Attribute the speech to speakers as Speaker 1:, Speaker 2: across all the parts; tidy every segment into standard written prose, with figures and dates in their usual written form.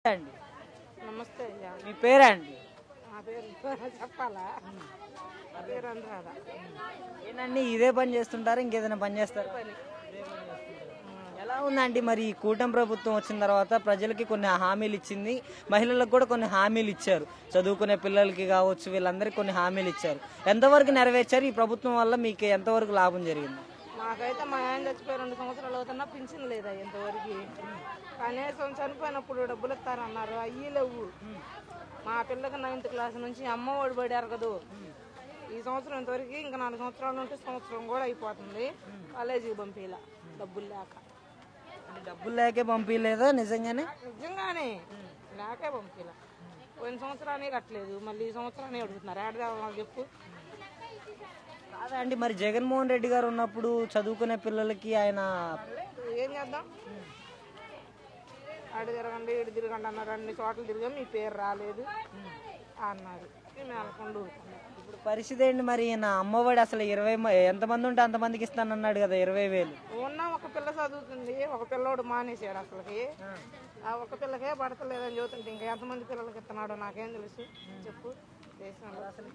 Speaker 1: అండి
Speaker 2: నమస్తే అయ్యా.
Speaker 1: మీ పేరండి
Speaker 2: నా పేరు చెప్పాలా? నా పేరు అనురాధ.
Speaker 1: ఏంటండి ఇదే పని చేస్తుంటారా ఇంకేదైనా పని చేస్తారా?
Speaker 2: పని
Speaker 1: ఎలా ఉందండి మరి ఈ కూటమి ప్రభుత్వం వచ్చిన తర్వాత ప్రజలకి కొన్ని హామీలు ఇచ్చింది, మహిళలకు కూడా కొన్ని హామీలు ఇచ్చారు, చదువుకునే పిల్లలకి కావచ్చు వీళ్ళందరికీ కొన్ని హామీలు ఇచ్చారు. ఎంతవరకు నెరవేర్చారు? ఈ ప్రభుత్వం వల్ల మీకు ఎంతవరకు లాభం జరిగింది?
Speaker 2: మాకైతే మా ఆయన చచ్చిపోయి 2 సంవత్సరాలు అవుతున్నా పింఛన్ లేదా ఇంతవరకు. కనీసం చనిపోయినప్పుడు డబ్బులు ఇస్తారన్నారు, అయ్యి లేవు. మా పిల్లకి 9th క్లాస్ నుంచి అమ్మ ఒడి పడారు కదా. ఈ సంవత్సరం ఇంతవరకు ఇంకా 4 సంవత్సరాలు ఉంటే సంవత్సరం కూడా అయిపోతుంది. కాలేజీకి పంపిలా డబ్బులు లేక.
Speaker 1: అంటే డబ్బులు లేకే పంపించలేదా నిజంగానే?
Speaker 2: నిజంగానే లేకే పంపిలా. పోయిన సంవత్సరాన్ని కట్టలేదు, మళ్ళీ ఈ సంవత్సరాన్ని అడుగుతున్నారు. ఏడాది చెప్పు.
Speaker 1: కాదండి మరి జగన్మోహన్ రెడ్డి గారు ఉన్నప్పుడు చదువుకునే పిల్లలకి ఆయన
Speaker 2: ఏం చేద్దాం? అటు తిరగండి ఇటు తిరగండి అన్నారు, అన్ని చోట్ల తిరిగా మీ పేరు రాలేదు అన్నారు. మేము వెళ్ళకుండా ఊరుకున్నాం.
Speaker 1: ఇప్పుడు పరిస్థితి ఏంటి మరి? ఈయన అమ్మఒడి అసలు 20 ఎంతమంది ఉంటే అంతమందికి ఇస్తానన్నాడు కదా, 20,000.
Speaker 2: ఉన్న ఒక పిల్ల చదువుతుంది, ఒక పిల్లోడు మానేసాడు అసలుకి. ఆ ఒక పిల్లకే పడతలేదని చెబుతుంటే ఇంకా ఎంతమంది పిల్లలకి ఇస్తున్నాడో నాకేం తెలుసు చెప్పు. దేశంలో
Speaker 1: అసలు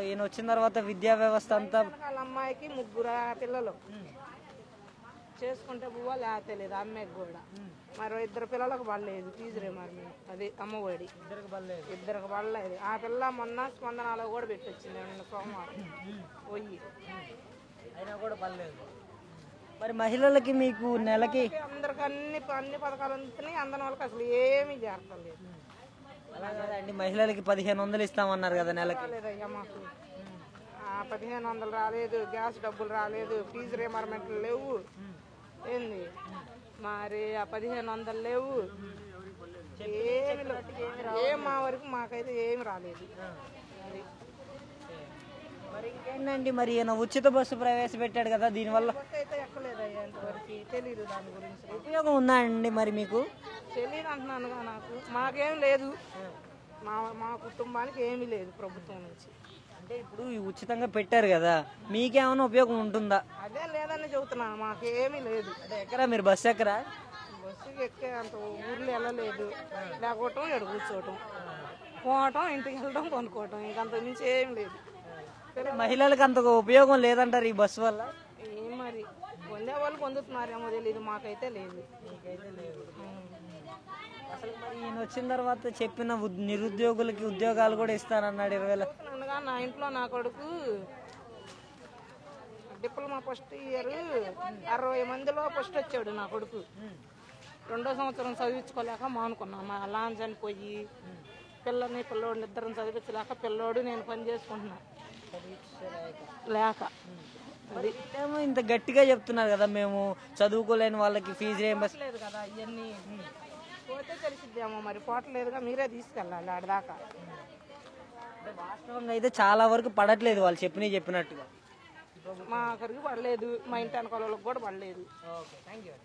Speaker 1: ఈయన వచ్చిన తర్వాత విద్యా వ్యవస్థ అంతా
Speaker 2: వాళ్ళ అమ్మాయికి 3 పిల్లలు చేసుకుంటే పువ్వా లేకపోతే లేదు. అమ్మాయికి కూడా మరి 2 పిల్లలకు పడలేదు ఫీజు రేమర్మెంట్, అది అమ్మఒడి ఇద్దరికి పడలేదు. ఆ పిల్ల మొన్న స్పందనలో కూడా పెట్టొచ్చింది నిన్న సోమవారం పోయి.
Speaker 1: అయినా కూడా పర్లేదు. మరి మహిళలకి మీకు నెలకి
Speaker 2: అందరికి అన్ని పథకాలు అందుతున్నాయి, అందని వాళ్ళకి అసలు ఏమీ చేరలేదు.
Speaker 1: అలా కాదండి, మహిళలకి 1500 ఇస్తామన్నారు కదా నెలకి.
Speaker 2: రాలేదయ్యా మాకు. 1500 రాలేదు, గ్యాస్ డబ్బులు రాలేదు, ఫీజు రేమర్మెంట్లు లేవు. ఏంది మరి ఆ 1500 లేవు, ఏమి లేవు. ఏం మా వరకు మాకైతే ఏమి రాలేదు. అది
Speaker 1: మరి ఇంకేంటండి మరి ఈయన ఉచిత బస్సు ప్రవేశపెట్టాడు కదా, దీనివల్ల
Speaker 2: బస్సు అయితే ఎక్కలేదయ్యా ఇంతవరకు, తెలీదు దాని గురించి.
Speaker 1: ఉపయోగం ఉందా అండి మరి మీకు?
Speaker 2: తెలీదు అంటున్నానుగా, నాకు మాకేం లేదు. మా కుటుంబానికి ఏమీ లేదు ప్రభుత్వం నుంచి.
Speaker 1: అంటే ఇప్పుడు ఈ ఉచితంగా పెట్టారు కదా, మీకేమైనా ఉపయోగం ఉంటుందా?
Speaker 2: అదే లేదని చెబుతున్నాను, మాకేమీ లేదు.
Speaker 1: అంటే ఎక్కరా మీరు బస్సు ఎక్కరా?
Speaker 2: బస్సుకి ఎక్కే అంత ఊర్లో వెళ్ళలేదు. లేకపోవటం ఎడ కూర్చోవటం, పోవటం, ఇంటికి వెళ్ళడం, కొనుక్కోవటం, ఇంకంత మించి ఏం లేదు.
Speaker 1: మహిళలకు అంత ఉపయోగం లేదంటారు ఈ బస్సు వల్ల?
Speaker 2: ఏం మరి పొందే వాళ్ళు పొందుతున్నారేమో తెలియదు, మాకైతే లేదు.
Speaker 1: అసలు మరి ఈయన వచ్చిన తర్వాత చెప్పిన నిరుద్యోగులకి ఉద్యోగాలు కూడా ఇస్తానన్నాడు 20,000.
Speaker 2: అనగా నా ఇంట్లో నా కొడుకు డిప్లొమా ఫస్ట్ ఇయర్ 60 మందిలో ఫస్ట్ వచ్చాడు నా కొడుకు. 2వ సంవత్సరం చదివించుకోలేక మానుకున్నా. మా లాన్ చనిపోయి పిల్లోడిని ఇద్దరిని చదివించలేక పిల్లోడు నేను పని చేసుకుంటున్నా లేక.
Speaker 1: మరి ఏమో ఇంత గట్టిగా చెప్తున్నారు కదా, మేము చదువుకోలేని వాళ్ళకి ఫీజు రియంబర్స్
Speaker 2: లేదు కదా, ఇవన్నీ పోతే తెలిసిద్దేమో. మరి పోవట్లేదుగా, మీరే తీసుకెళ్ళాలి ఆడదాకా.
Speaker 1: వాస్తవంగా అయితే చాలా వరకు పడట్లేదు వాళ్ళు చెప్పినట్టుగా.
Speaker 2: మా అక్కడికి పడలేదు, మా ఇంటి అనుకోవాళ్ళకి కూడా పడలేదు.
Speaker 1: Okay, thank you.